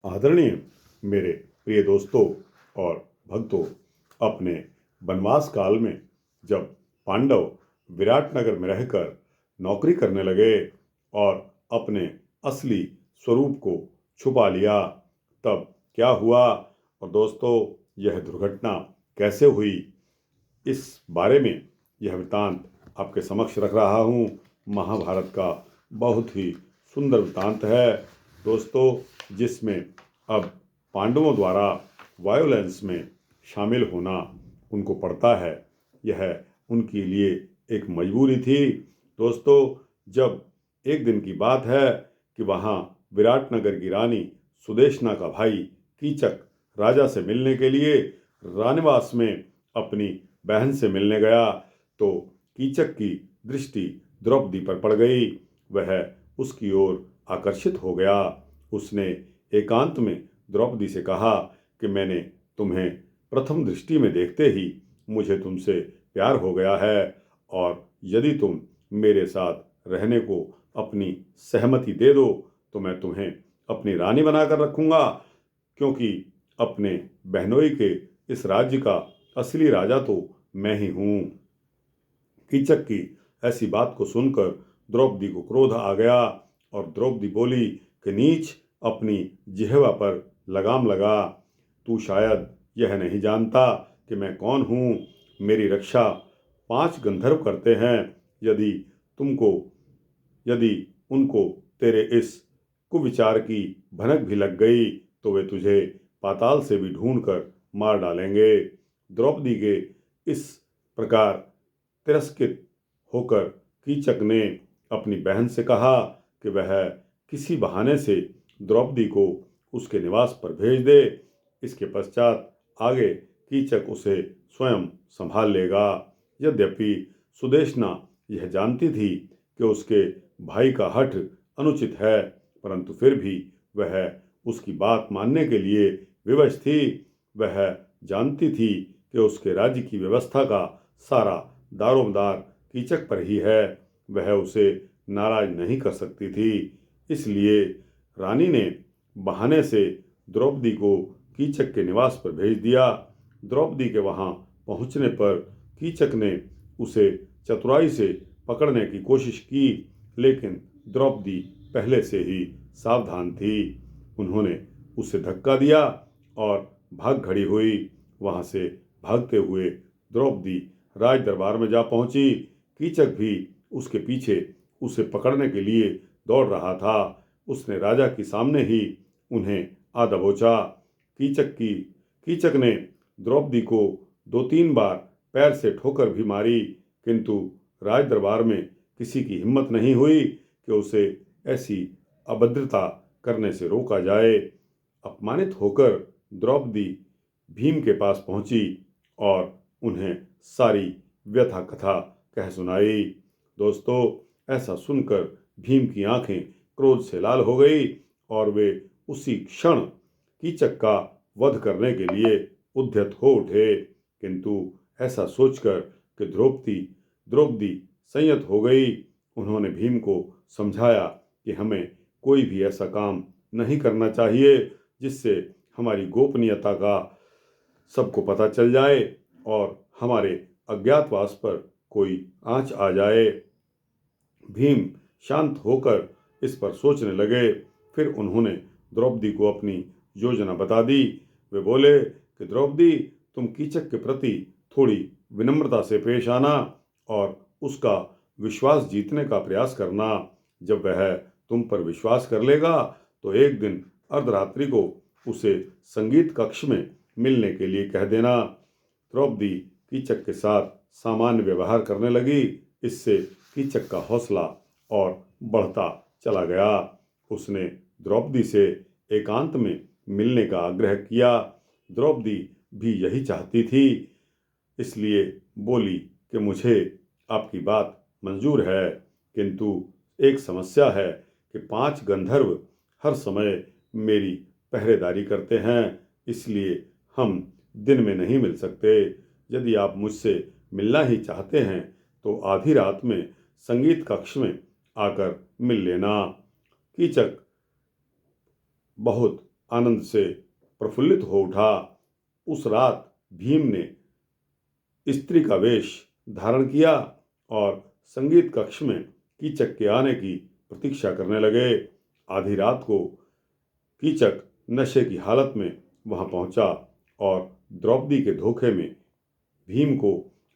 आदरणीय मेरे प्रिय दोस्तों और भक्तों, अपने वनवास काल में जब पांडव विराटनगर में रहकर नौकरी करने लगे और अपने असली स्वरूप को छुपा लिया, तब क्या हुआ और दोस्तों यह दुर्घटना कैसे हुई, इस बारे में यह वृतांत आपके समक्ष रख रहा हूँ। महाभारत का बहुत ही सुंदर वृतांत है दोस्तों, जिसमें अब पांडवों द्वारा वायोलेंस में शामिल होना उनको पड़ता है। यह उनके लिए एक मजबूरी थी दोस्तों। जब एक दिन की बात है कि वहाँ विराटनगर की रानी सुदेशना का भाई कीचक राजा से मिलने के लिए रानिवास में अपनी बहन से मिलने गया, तो कीचक की दृष्टि द्रौपदी पर पड़ गई। वह उसकी ओर आकर्षित हो गया। उसने एकांत में द्रौपदी से कहा कि मैंने तुम्हें प्रथम दृष्टि में देखते ही मुझे तुमसे प्यार हो गया है, और यदि तुम मेरे साथ रहने को अपनी सहमति दे दो तो मैं तुम्हें अपनी रानी बनाकर रखूंगा, क्योंकि अपने बहनोई के इस राज्य का असली राजा तो मैं ही हूँ। कीचक की ऐसी बात को सुनकर द्रौपदी को क्रोध आ गया और द्रौपदी बोली कि नीच, अपनी जिह्वा पर लगाम लगा। तू शायद यह नहीं जानता कि मैं कौन हूँ। मेरी रक्षा 5 गंधर्व करते हैं। यदि यदि उनको तेरे इस कुविचार की भनक भी लग गई तो वे तुझे पाताल से भी ढूंढकर मार डालेंगे। द्रौपदी के इस प्रकार तिरस्कृत होकर कीचक ने अपनी बहन से कहा कि वह किसी बहाने से द्रौपदी को उसके निवास पर भेज दे। इसके पश्चात आगे कीचक उसे स्वयं संभाल लेगा। यद्यपि सुदेशना यह जानती थी कि उसके भाई का हठ अनुचित है, परंतु फिर भी वह उसकी बात मानने के लिए विवश थी। वह जानती थी कि उसके राज्य की व्यवस्था का सारा दारोमदार कीचक पर ही है। वह उसे नाराज नहीं कर सकती थी। इसलिए रानी ने बहाने से द्रौपदी को कीचक के निवास पर भेज दिया। द्रौपदी के वहां पहुंचने पर कीचक ने उसे चतुराई से पकड़ने की कोशिश की, लेकिन द्रौपदी पहले से ही सावधान थी। उन्होंने उसे धक्का दिया और भाग खड़ी हुई। वहां से भागते हुए द्रौपदी राज दरबार में जा पहुंची। कीचक भी उसके पीछे उसे पकड़ने के लिए दौड़ रहा था। उसने राजा के सामने ही उन्हें आ दबोचा। कीचक ने द्रौपदी को 2-3 बार पैर से ठोकर भी मारी, किंतु राज दरबार में किसी की हिम्मत नहीं हुई कि उसे ऐसी अभद्रता करने से रोका जाए। अपमानित होकर द्रौपदी भीम के पास पहुंची और उन्हें सारी व्यथा कथा कह सुनाई। दोस्तों, ऐसा सुनकर भीम की आंखें क्रोध से लाल हो गई और वे उसी क्षण कीचक का वध करने के लिए उद्यत हो उठे, किंतु ऐसा सोचकर कि द्रौपदी संयत हो गई, उन्होंने भीम को समझाया कि हमें कोई भी ऐसा काम नहीं करना चाहिए जिससे हमारी गोपनीयता का सबको पता चल जाए और हमारे अज्ञातवास पर कोई आंच आ जाए। भीम शांत होकर इस पर सोचने लगे। फिर उन्होंने द्रौपदी को अपनी योजना बता दी। वे बोले कि द्रौपदी, तुम कीचक के प्रति थोड़ी विनम्रता से पेश आना और उसका विश्वास जीतने का प्रयास करना। जब वह तुम पर विश्वास कर लेगा तो एक दिन अर्धरात्रि को उसे संगीत कक्ष में मिलने के लिए कह देना। द्रौपदी कीचक के साथ सामान्य व्यवहार करने लगी। इससे कीचक का हौसला और बढ़ता चला गया। उसने द्रौपदी से एकांत में मिलने का आग्रह किया। द्रौपदी भी यही चाहती थी, इसलिए बोली कि मुझे आपकी बात मंजूर है, किंतु एक समस्या है कि 5 गंधर्व हर समय मेरी पहरेदारी करते हैं, इसलिए हम दिन में नहीं मिल सकते। यदि आप मुझसे मिलना ही चाहते हैं तो आधी रात में संगीत कक्ष में आकर मिल लेना। कीचक बहुत आनंद से प्रफुल्लित हो उठा। उस रात भीम ने स्त्री का वेश धारण किया और संगीत कक्ष में कीचक के आने की प्रतीक्षा करने लगे। आधी रात को कीचक नशे की हालत में वहां पहुंचा और द्रौपदी के धोखे में भीम को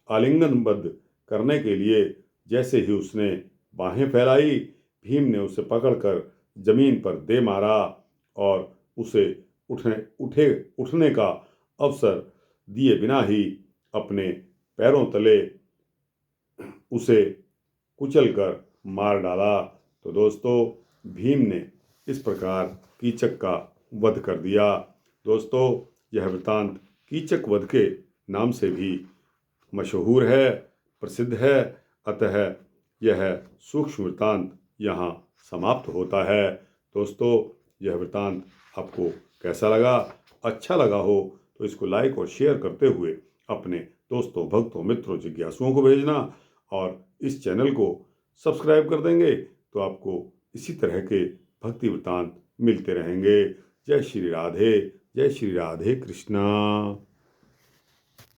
आलिंगनबद्ध करने के लिए जैसे ही उसने बाहें फैलाई, भीम ने उसे पकड़कर जमीन पर दे मारा और उसे उठने का अवसर दिए बिना ही अपने पैरों तले उसे कुचलकर मार डाला। तो दोस्तों, भीम ने इस प्रकार कीचक का वध कर दिया। दोस्तों, यह वृतांत कीचक वध के नाम से भी मशहूर है, प्रसिद्ध है। अतः यह सूक्ष्म वृतांत यहाँ समाप्त होता है। दोस्तों, यह वृतांत आपको कैसा लगा? अच्छा लगा हो तो इसको लाइक और शेयर करते हुए अपने दोस्तों, भक्तों, मित्रों, जिज्ञासुओं को भेजना और इस चैनल को सब्सक्राइब कर देंगे तो आपको इसी तरह के भक्ति वृतांत मिलते रहेंगे। जय श्री राधे, जय श्री राधे कृष्णा।